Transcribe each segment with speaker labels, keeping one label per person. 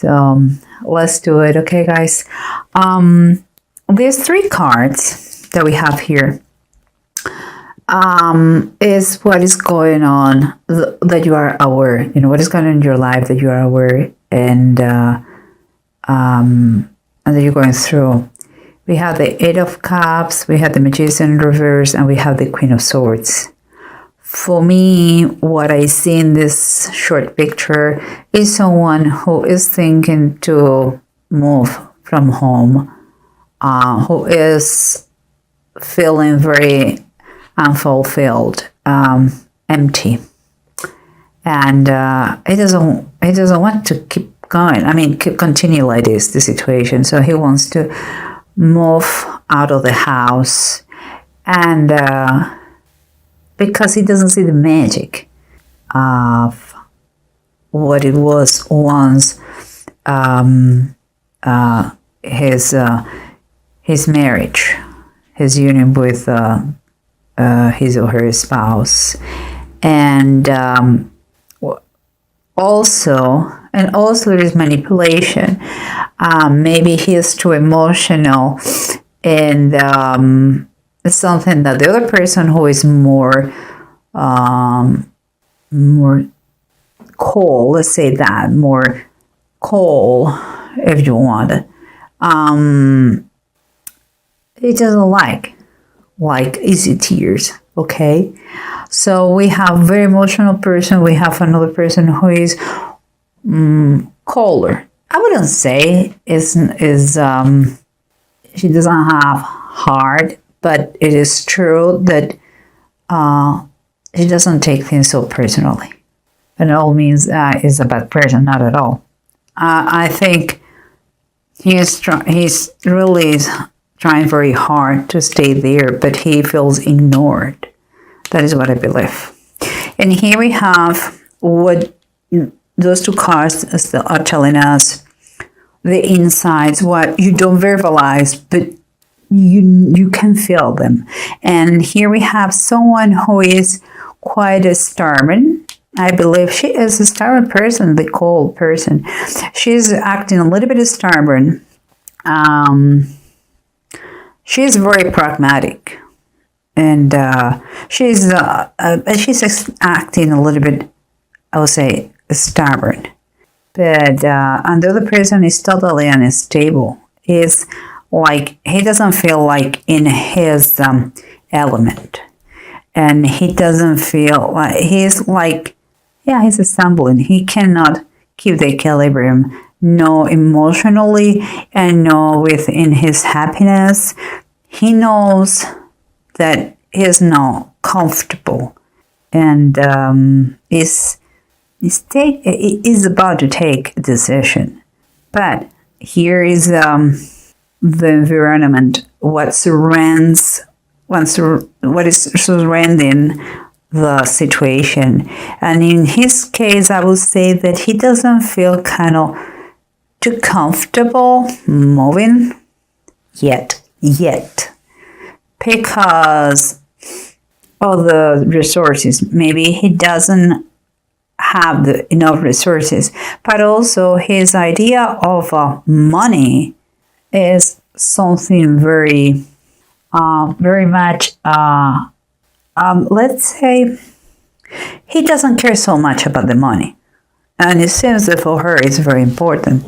Speaker 1: So let's do it. Okay, guys. These three cards that we have here is what is going on that you are aware. You know, what is going on in your life that you are aware and that you're going through. We have the Eight of Cups, we have the Magician in reverse, and we have the Queen of Swords. For me, what I see in this short picture is someone who is thinking to move from home, who is feeling very unfulfilled, empty, and he doesn't want to keep going. I mean, continue like this, the situation. So he wants to move out of the house, and because he doesn't see the magic of what it was once, his marriage, his union with his or her spouse, and also there is manipulation. Maybe he is too emotional, and it's something that the other person who is more cold, let's say that, more cold, if you want it, he doesn't like easy tears. Okay, so we have very emotional person, we have another person who is colder. I wouldn't say is she doesn't have heart, but it is true that she doesn't take things so personally. And all means is a bad person, not at all. I think he's really trying very hard to stay there, but he feels ignored. That is what I believe. And here we have what those two cards are telling us, the insides, what you don't verbalize, but you can feel them. And here we have someone who is quite stubborn. I believe she is a stubborn person, the cold person. She's acting a little bit stubborn. She's very pragmatic, and she's acting a little bit, I would say, stubborn. But and the other person is totally unstable. He's like, he doesn't feel like in his element, and he doesn't feel like he's like, yeah, he's stumbling. He cannot keep the equilibrium, no emotionally and no within his happiness. He knows that he's not comfortable, and is about to take a decision. But here is the environment, what is surrounding the situation. And in his case, I would say that he doesn't feel kind of too comfortable moving yet, because of the resources. Maybe he doesn't have enough resources, but also his idea of money is something very much, let's say, he doesn't care so much about the money, and it seems that for her it's very important.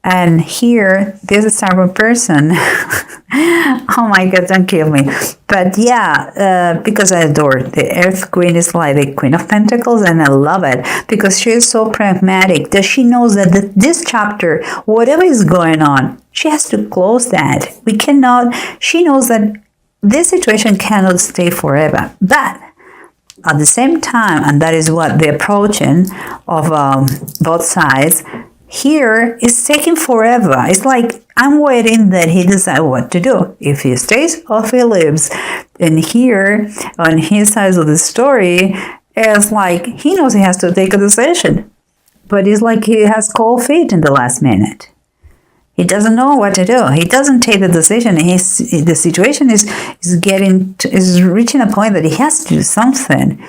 Speaker 1: And here, this stubborn person, oh my God, don't kill me. But yeah, because I adore the Earth Queen, is like the Queen of Pentacles, and I love it because she is so pragmatic that she knows that this chapter, whatever is going on, she has to close that. She knows that this situation cannot stay forever. But at the same time, and that is what the approaching of both sides, here is taking forever. It's like, I'm waiting that he decides what to do. If he stays or if he leaves. And here, on his side of the story, it's like he knows he has to take a decision. But it's like he has cold feet in the last minute. He doesn't know what to do. He doesn't take the decision. The situation is reaching a point that he has to do something.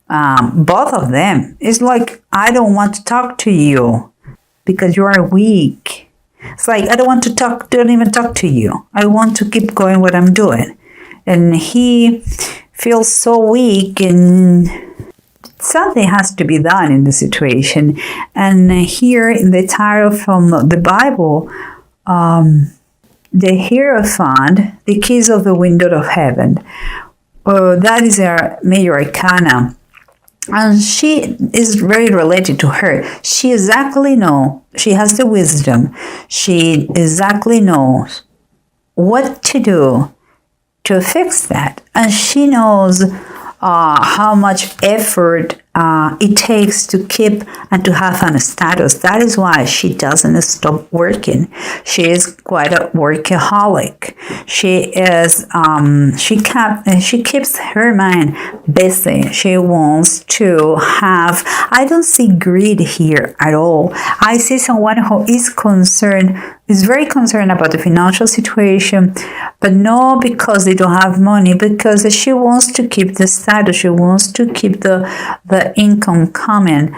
Speaker 1: Both of them. It's like, I don't want to talk to you because you are weak. It's like, I don't even talk to you. I want to keep going what I'm doing. And he feels so weak, and something has to be done in the situation. And here in the title from the Bible, the Hierophant, the keys of the window of heaven. That is our major arcana. And she is very related to her. She exactly knows, she has the wisdom. She exactly knows what to do to fix that. And she knows how much effort it takes to keep and to have a status. That is why she doesn't stop working. She is quite a workaholic. She keeps her mind busy. She wants to have, I don't see greed here at all. I see someone who is very concerned about the financial situation, but not because they don't have money, because she wants to keep the status. She wants to keep the income coming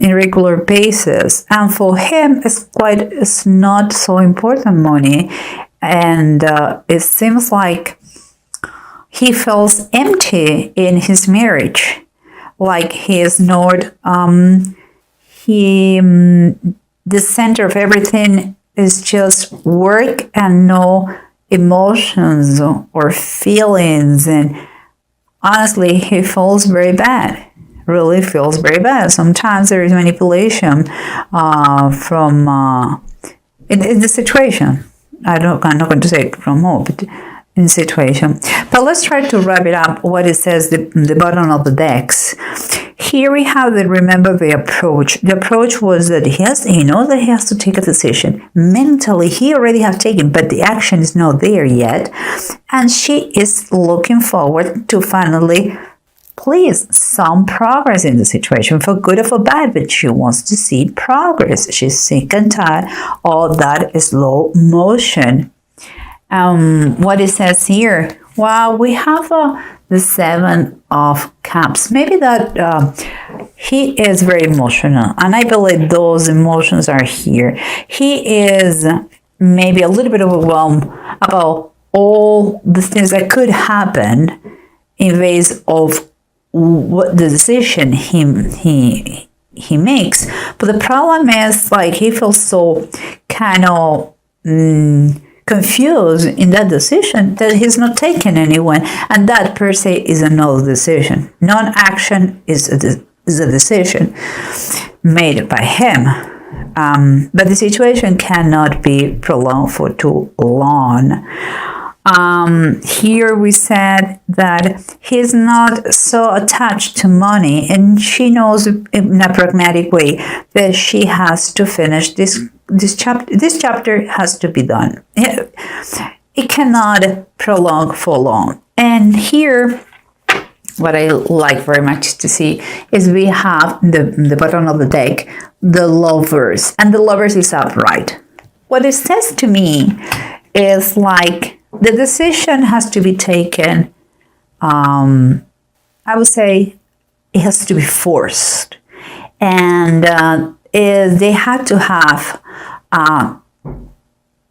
Speaker 1: in regular basis. And for him, it's not so important money. And it seems like he feels empty in his marriage. Like he is not, the center of everything is just work and no emotions or feelings. And honestly, he feels very bad. Really feels very bad. Sometimes there is manipulation from in the situation. I'm not going to say it from home, but in the situation. But let's try to wrap it up. What it says, the bottom of the decks. Here we have remember the approach. The approach was that he knows that he has to take a decision. Mentally, he already has taken, but the action is not there yet. And she is looking forward to finally please some progress in the situation, for good or for bad, but she wants to see progress. She's sick and tired of that slow motion. What it says here, well, we have the Seven of Cups. Maybe that he is very emotional, and I believe those emotions are here. He is maybe a little bit overwhelmed about all the things that could happen in ways of what the decision he makes. But the problem is, like, he feels so kind of confused in that decision that he's not taking anyone, and that per se is a no decision. Non-action is a decision made by him. But the situation cannot be prolonged for too long. Here we said that he's not so attached to money, and she knows in a pragmatic way that she has to finish this chapter. This chapter has to be done. It cannot prolong for long. And here, what I like very much to see is we have the bottom of the deck, the Lovers, and the Lovers is upright. What it says to me is like, the decision has to be taken, I would say it has to be forced. And they had to have a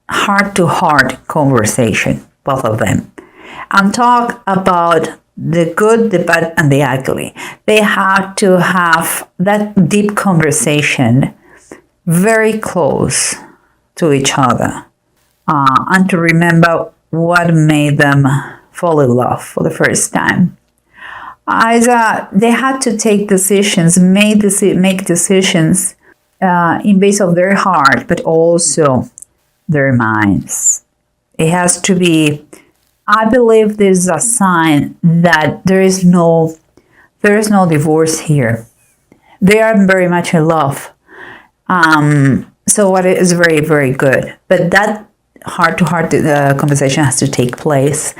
Speaker 1: heart-to-heart conversation, both of them, and talk about the good, the bad, and the ugly. They have to have that deep conversation very close to each other, and to remember what made them fall in love for the first time. They had to take decisions, make decisions in base of their heart, but also their minds. It has to be, I believe this is a sign that there is no divorce here. They are very much in love. So what is very, very good. But that heart-to-heart conversation has to take place.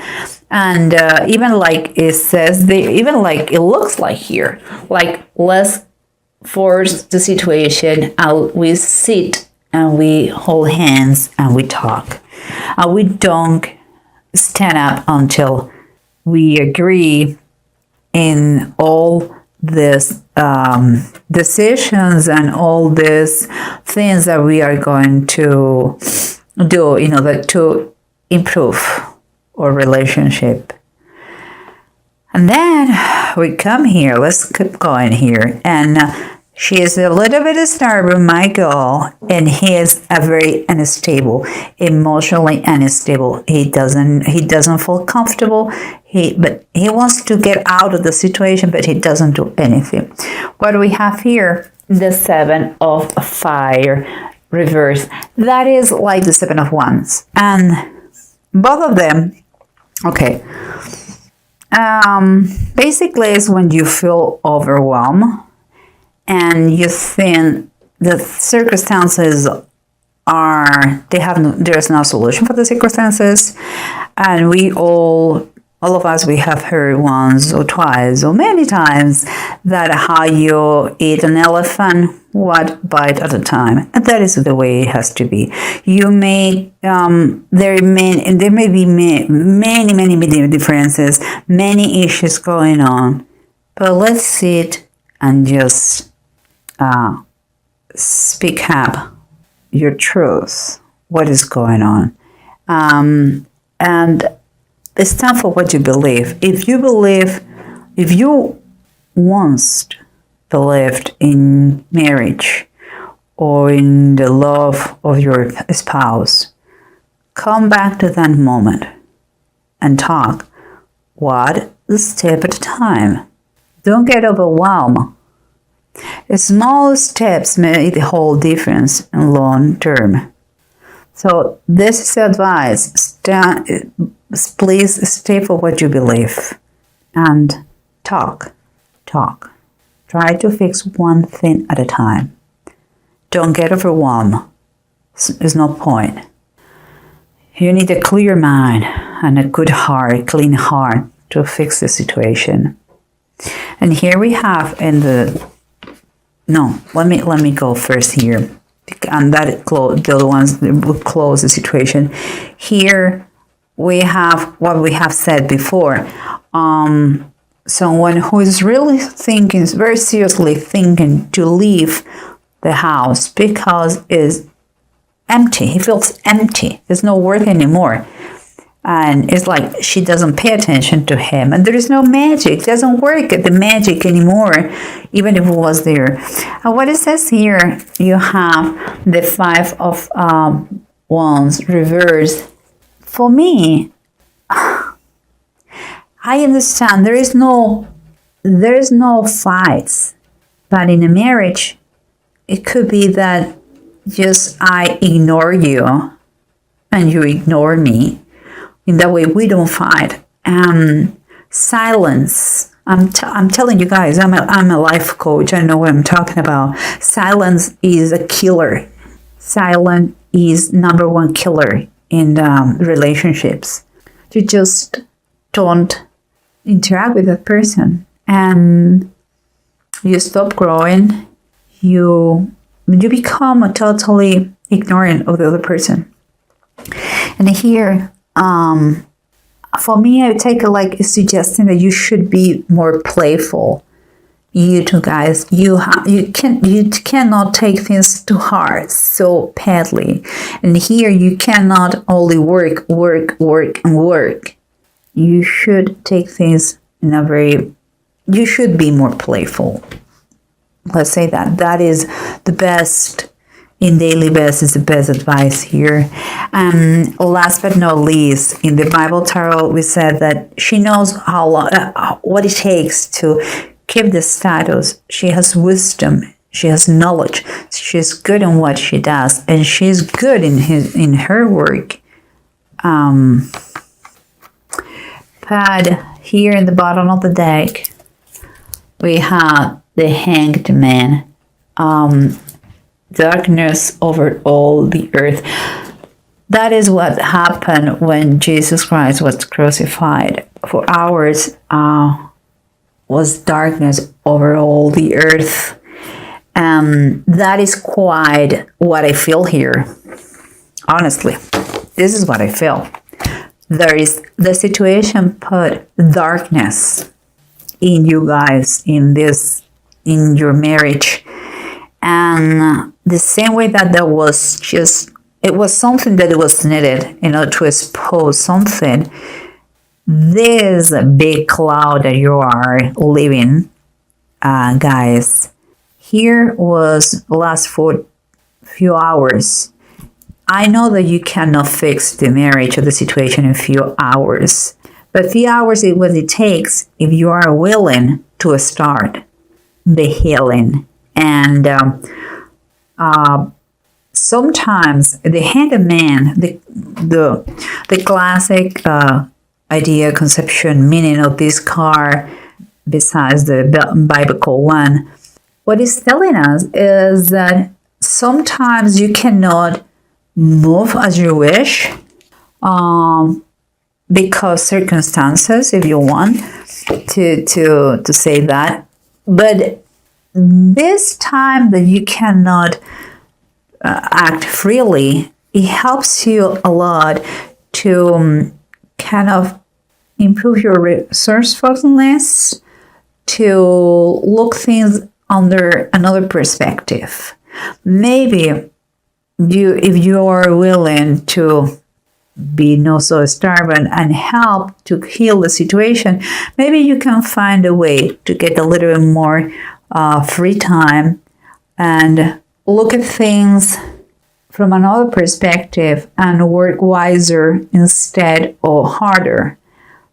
Speaker 1: And even like it says, it looks like here, like, let's force the situation out. We sit and we hold hands and we talk. We don't stand up until we agree in all these decisions and all these things that we are going to do in order to improve our relationship. And then we come here, let's keep going here, and she is a little bit stubborn, my girl, and he is a very unstable, emotionally unstable. He doesn't feel comfortable. He wants to get out of the situation, but he doesn't do anything. What do we have here? The Seven of Fire reverse. That is like the Seven of Wands, and both of them, okay. Basically, is when you feel overwhelmed and you think the circumstances there's no solution for the circumstances, and we all of us, we have heard once or twice or many times that how you eat an elephant, one bite at a time, and that is the way it has to be. You may there may be many differences, many issues going on, but let's sit and just speak up your truth, what is going on, and it's time for what you believe. If you once believed in marriage or in the love of your spouse, come back to that moment and talk one step at a time. Don't get overwhelmed. Small steps make the whole difference in long term. So this is advice. Please stay for what you believe and talk. Try to fix one thing at a time. Don't get overwhelmed. There's no point. You need a clear mind and a good heart, clean heart to fix the situation. And here we have let me go first here. And the other ones will close the situation. Here we have what we have said before. Someone who is really thinking, very seriously thinking to leave the house because it's empty. He feels empty. There's no work anymore. And it's like she doesn't pay attention to him. And there is no magic. It doesn't work at the magic anymore, even if it was there. And what it says here, you have the Five of Wands reversed. For me, I understand there is no fights, but in a marriage, it could be that just I ignore you and you ignore me. In that way, we don't fight. Silence. I'm telling you guys, I'm a life coach. I know what I'm talking about. Silence is a killer. Silence is number one killer in relationships. You just don't interact with that person, and you stop growing. You become totally ignorant of the other person. And here, for me, I would take a suggestion that you should be more playful. You two guys, you cannot take things too hard, so badly. And here you cannot only work. You should take things you should be more playful. Let's say that is the best. In daily best is the best advice here. Last but not least, in the Bible Tarot, we said that she knows what it takes to keep the status. She has wisdom. She has knowledge. She's good in what she does, and she's good in her work. But here in the bottom of the deck, we have the Hanged Man. Darkness over all the earth. That is what happened when Jesus Christ was crucified. For hours was darkness over all the earth. That is quite what I feel here. Honestly, this is what I feel. There is the situation put darkness in you guys, in your marriage. And the same way that there was it was something that was needed, to expose something. This big cloud that you are living, guys, here was last for few hours. I know that you cannot fix the marriage or the situation in few hours, but few hours is what it takes if you are willing to start the healing. And sometimes the handyman, the classic idea, conception, meaning of this card, besides the biblical one, what it's telling us is that sometimes you cannot move as you wish, because circumstances, if you want to say that. But this time that you cannot act freely, it helps you a lot to kind of improve your resourcefulness, to look things under another perspective. Maybe if you are willing to be not so stubborn and help to heal the situation, maybe you can find a way to get a little bit more free time and look at things from another perspective and work wiser instead of harder.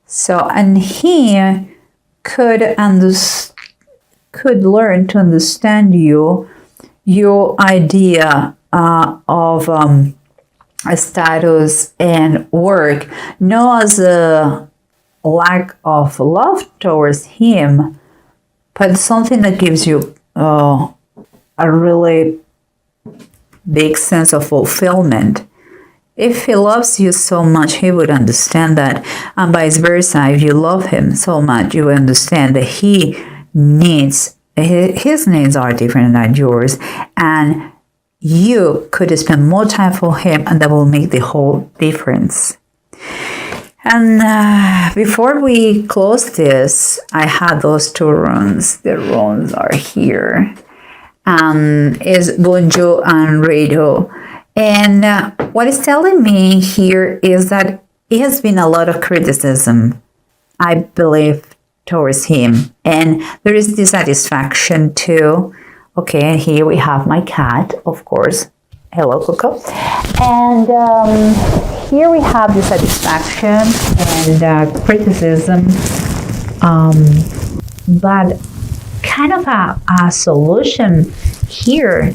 Speaker 1: So, and he could learn to understand your idea of a status and work, not as a lack of love towards him, but something that gives you a really big sense of fulfillment. If he loves you so much, he would understand that, and vice versa. If you love him so much, you will understand that his needs are different than yours, and you could spend more time for him, and that will make the whole difference. And before we close this, I had those two runes. The runes are here. Is Bunjo and Radio. And what it's telling me here is that it has been a lot of criticism, I believe, towards him. And there is dissatisfaction too. Okay, here we have my cat, of course. Hello, Coco. And here we have dissatisfaction and criticism. But kind of a solution here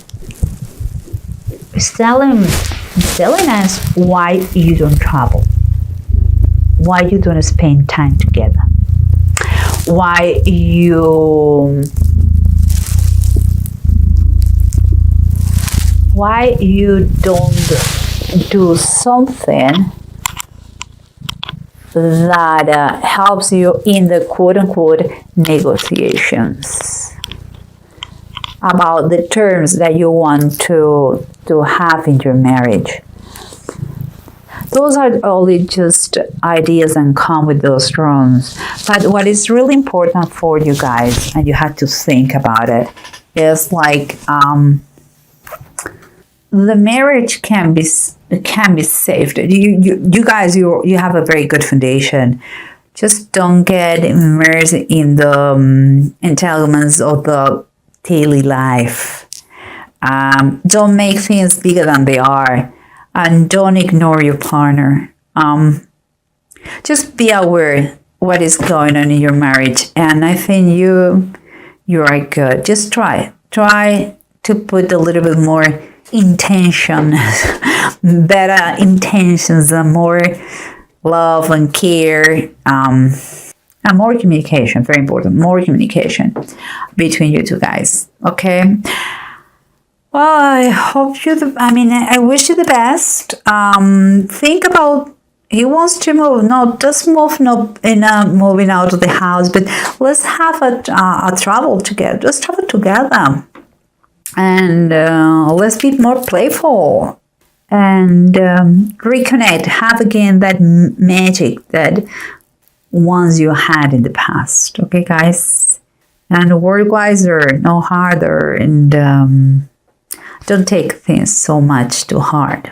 Speaker 1: is telling us why you don't travel, why you don't spend time together, why you don't do something that helps you in the quote-unquote negotiations about the terms that you want to have in your marriage. Those are only just ideas and come with those rules. But what is really important for you guys, and you have to think about it, is like the marriage can be saved. You guys, you have a very good foundation. Just don't get immersed in the entanglements of the daily life. Don't make things bigger than they are, and don't ignore your partner. Just be aware what is going on in your marriage, and I think you are good. Just try to put a little bit more intention, better intentions, and more love and care, and more communication. Very important, more communication between you two guys. Okay. Well, I hope I wish you the best. Think about, he wants to move. No, just move, not in moving out of the house, but let's have a travel together. Just travel together. And let's be more playful and reconnect. Have again that magic, that ones you had in the past. Okay, guys? And work wiser, no harder, and don't take things so much too hard.